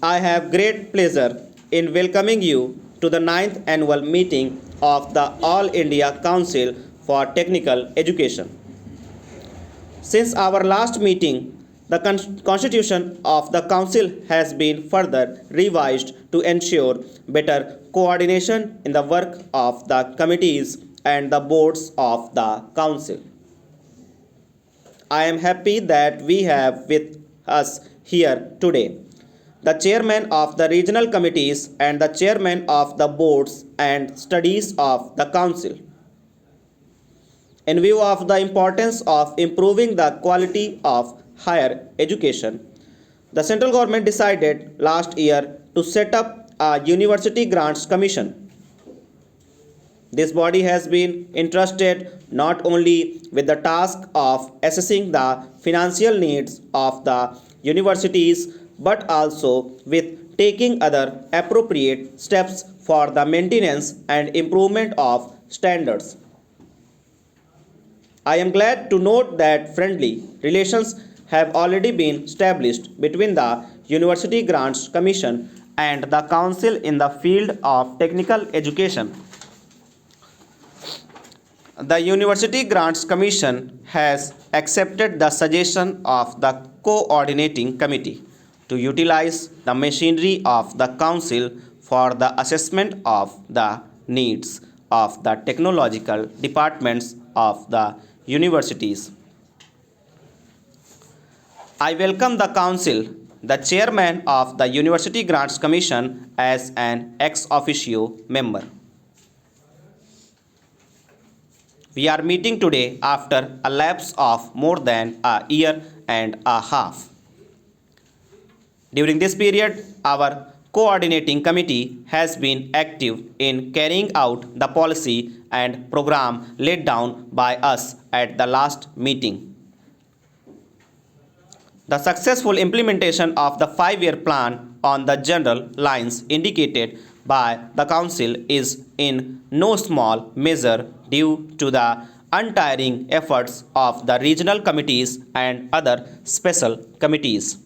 I have great pleasure in welcoming you to the ninth annual meeting of the All India Council for Technical Education. Since our last meeting, the constitution of the council has been further revised to ensure better coordination in the work of the committees and the boards of the council. I am happy that we have with us here today the chairman of the regional committees and the chairman of the boards and studies of the council. In view of the importance of improving the quality of higher education, the central government decided last year to set up a University Grants Commission. This body has been entrusted not only with the task of assessing the financial needs of the universities but also with taking other appropriate steps for the maintenance and improvement of standards. I am glad to note that friendly relations have already been established between the University Grants Commission and the Council in the field of technical education. The University Grants Commission has accepted the suggestion of the coordinating committee to utilize the machinery of the council for the assessment of the needs of the technological departments of the universities. I welcome the council, the chairman of the University Grants Commission as an ex officio member. We are meeting today after a lapse of more than a year and a half. During this period, our coordinating committee has been active in carrying out the policy and program laid down by us at the last meeting. The successful implementation of the 5-year plan on the general lines indicated by the Council is in no small measure due to the untiring efforts of the regional committees and other special committees.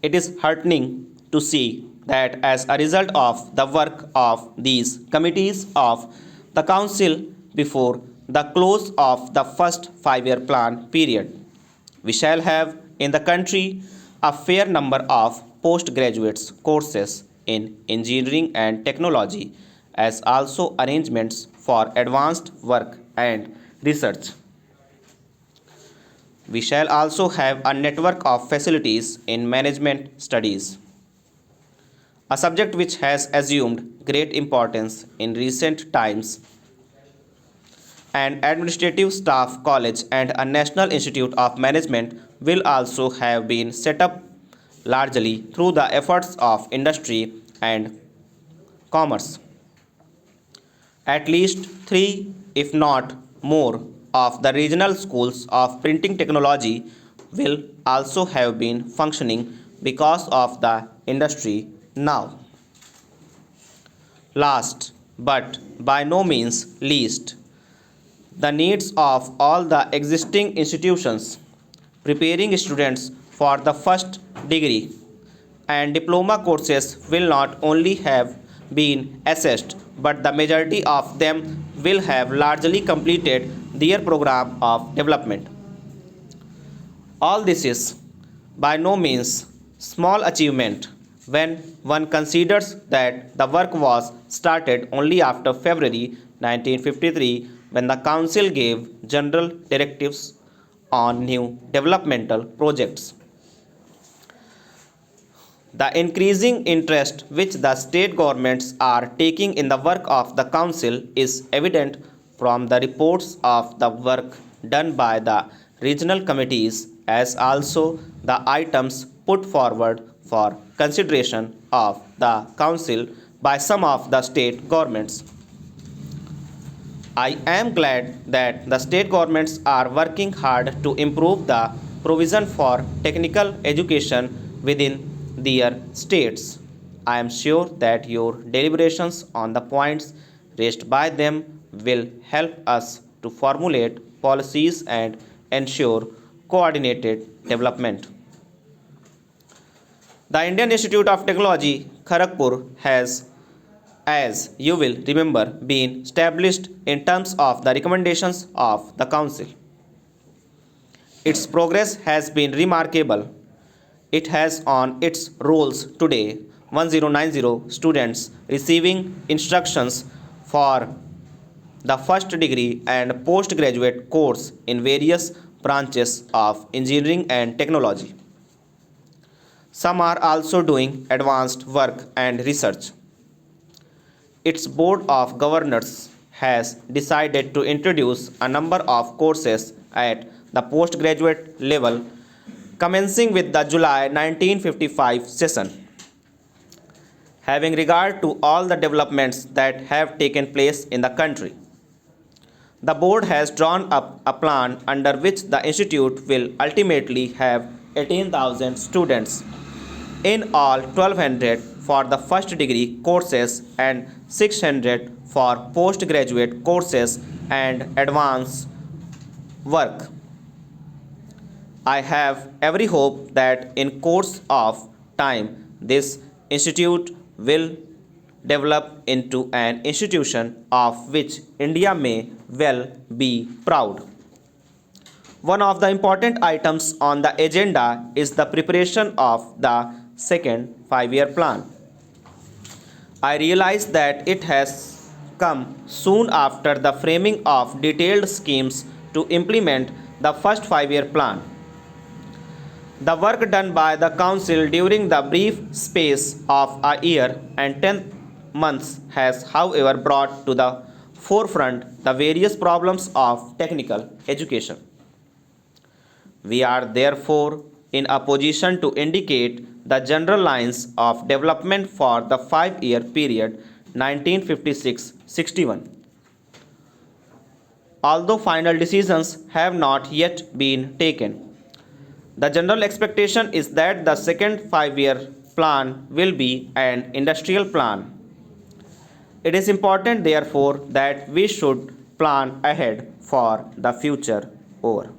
It is heartening to see that as a result of the work of these committees of the Council before the close of the first 5-year plan period, we shall have in the country a fair number of postgraduate courses in engineering and technology, as also arrangements for advanced work and research. We shall also have a network of facilities in management studies, a subject which has assumed great importance in recent times. An administrative staff college and a national institute of management will also have been set up largely through the efforts of industry and commerce. At least 3, if not more, of the regional schools of printing technology will also have been functioning because of the industry now. Last but by no means least, the needs of all the existing institutions preparing students for the first degree and diploma courses will not only have been assessed but the majority of them will have largely completed their program of development. All this is by no means small achievement when one considers that the work was started only after February 1953 when the council gave general directives on new developmental projects. The increasing interest which the state governments are taking in the work of the council is evident from the reports of the work done by the regional committees as also the items put forward for consideration of the council by some of the state governments. I am glad that the state governments are working hard to improve the provision for technical education within their states. I am sure that your deliberations on the points raised by them will help us to formulate policies and ensure coordinated development. The Indian Institute of Technology, Kharagpur, has, as you will remember, been established in terms of the recommendations of the Council. Its progress has been remarkable. It has on its rolls today 1090 students receiving instructions for the first degree and postgraduate course in various branches of engineering and technology. Some are also doing advanced work and research. Its Board of Governors has decided to introduce a number of courses at the postgraduate level commencing with the July 1955 session. Having regard to all the developments that have taken place in the country, the board has drawn up a plan under which the institute will ultimately have 18,000 students in all 1200 for the first degree courses and 600 for postgraduate courses and advanced work. I have every hope that in course of time this institute will develop into an institution of which India may well be proud. One of the important items on the agenda is the preparation of the second 5-year plan. I realize that it has come soon after the framing of detailed schemes to implement the first 5-year plan. The work done by the Council during the brief space of a year and 10 months has, however, brought to the forefront the various problems of technical education. We are therefore in a position to indicate the general lines of development for the 5-year period 1956-61. Although final decisions have not yet been taken, the general expectation is that the second 5-year plan will be an industrial plan. It is important, therefore, that we should plan ahead for the future. Over.